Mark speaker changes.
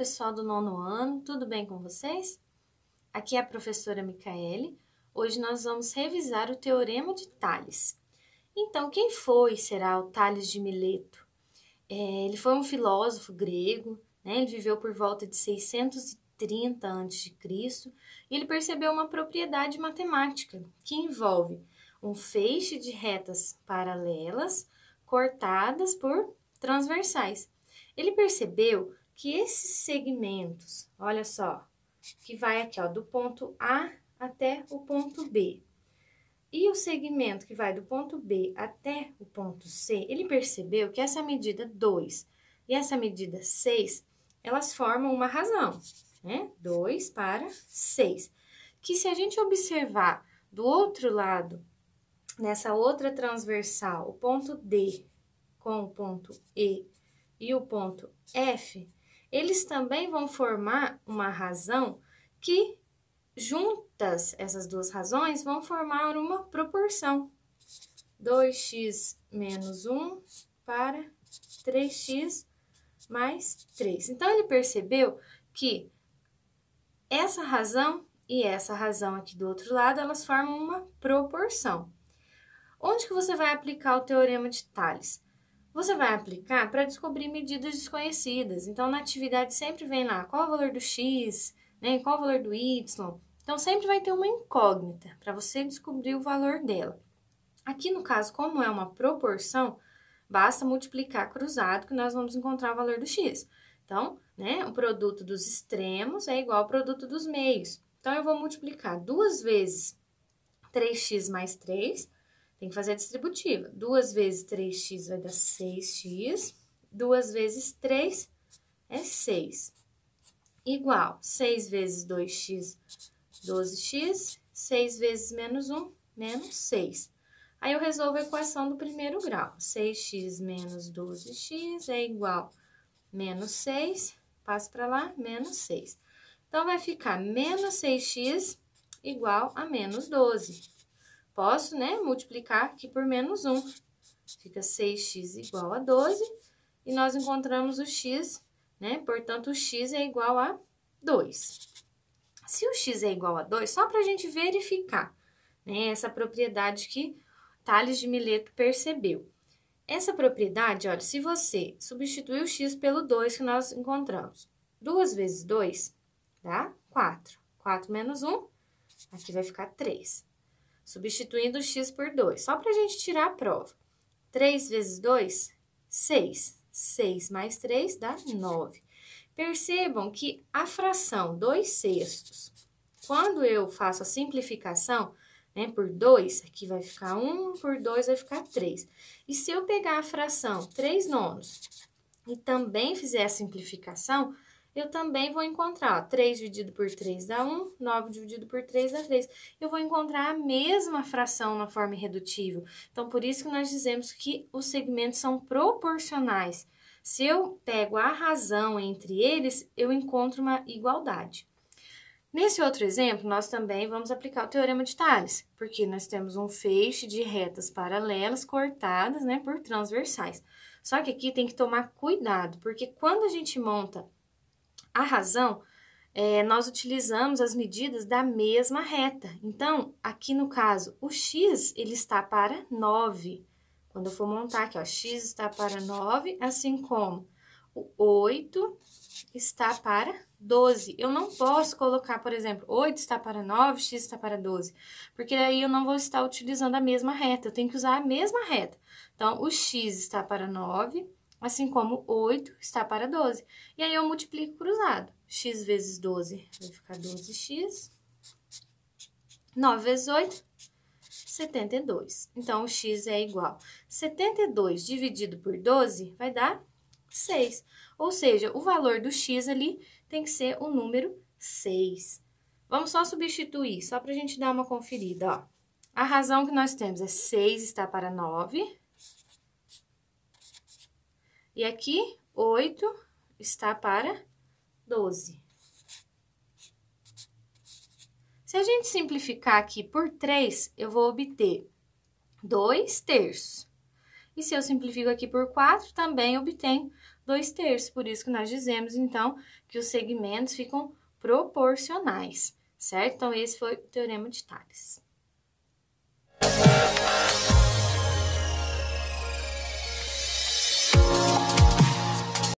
Speaker 1: pessoal do 9º ano, tudo bem com vocês? Aqui é a professora Micaele. Hoje nós vamos revisar o Teorema de Tales. Então, quem será o Tales de Mileto? Ele foi um filósofo grego, né? Ele viveu por volta de 630 a.C. e ele percebeu uma propriedade matemática que envolve um feixe de retas paralelas cortadas por transversais. Ele percebeu que esses segmentos, olha só, que vai aqui, ó, do ponto A até o ponto B, e o segmento que vai do ponto B até o ponto C, ele percebeu que essa medida 2 e essa medida 6, elas formam uma razão, né? 2 para 6. Que se a gente observar do outro lado, nessa outra transversal, o ponto D com o ponto E e o ponto F, eles também vão formar uma razão que, juntas, essas duas razões vão formar uma proporção. 2x menos 1 para 3x mais 3. Então, ele percebeu que essa razão e essa razão aqui do outro lado, elas formam uma proporção. Onde que você vai aplicar o Teorema de Tales? Você vai aplicar para descobrir medidas desconhecidas. Então, na atividade sempre vem lá qual é o valor do x, né, qual é o valor do y. Então, sempre vai ter uma incógnita para você descobrir o valor dela. Aqui, no caso, como é uma proporção, basta multiplicar cruzado que nós vamos encontrar o valor do x. Então, né, o produto dos extremos é igual ao produto dos meios. Então, eu vou multiplicar 2 vezes 3x mais 3, tem que fazer a distributiva. 2 vezes 3x vai dar 6x, 2 vezes 3 é 6. Igual 6 vezes 2x, 12x, 6 vezes menos 1, menos 6. Aí eu resolvo a equação do primeiro grau. 6x menos 12x é igual a menos 6, passo para lá, menos 6. Então, vai ficar menos 6x igual a menos 12. Posso, né, multiplicar aqui por menos 1. Fica 6x igual a 12. E nós encontramos o x, né? Portanto, o x é igual a 2. Se o x é igual a 2, só para a gente verificar, né, essa propriedade que Tales de Mileto percebeu. Essa propriedade, olha, se você substituir o x pelo 2 que nós encontramos, 2 vezes 2 dá 4. 4 menos 1, aqui vai ficar 3. Substituindo o x por 2, só para a gente tirar a prova. 3 vezes 2, 6. 6 mais 3 dá 9. Percebam que a fração 2/6, quando eu faço a simplificação, né, por 2, aqui vai ficar 1, por 2 vai ficar 3. E se eu pegar a fração 3/9 e também fizer a simplificação, eu também vou encontrar, ó, 3 dividido por 3 dá 1, 9 dividido por 3 dá 3. Eu vou encontrar a mesma fração na forma irredutível. Então, por isso que nós dizemos que os segmentos são proporcionais. Se eu pego a razão entre eles, eu encontro uma igualdade. Nesse outro exemplo, nós também vamos aplicar o Teorema de Tales, porque nós temos um feixe de retas paralelas cortadas, né, por transversais. Só que aqui tem que tomar cuidado, porque quando a gente monta a razão, nós utilizamos as medidas da mesma reta. Então, aqui no caso, o x, ele está para 9. Quando eu for montar aqui, ó, x está para 9, assim como o 8 está para 12. Eu não posso colocar, por exemplo, 8 está para 9, x está para 12, porque aí eu não vou estar utilizando a mesma reta, eu tenho que usar a mesma reta. Então, o x está para 9, assim como 8 está para 12. E aí, eu multiplico cruzado. X vezes 12 vai ficar 12x. 9 vezes 8, 72. Então, o x é igual a 72 dividido por 12 vai dar 6. Ou seja, o valor do x ali tem que ser o número 6. Vamos só substituir, só para a gente dar uma conferida, ó. A razão que nós temos é 6 está para 9. E aqui, 8 está para 12. Se a gente simplificar aqui por 3, eu vou obter 2/3. E se eu simplifico aqui por 4, também obtenho 2/3. Por isso que nós dizemos, então, que os segmentos ficam proporcionais, certo? Então, esse foi o Teorema de Tales.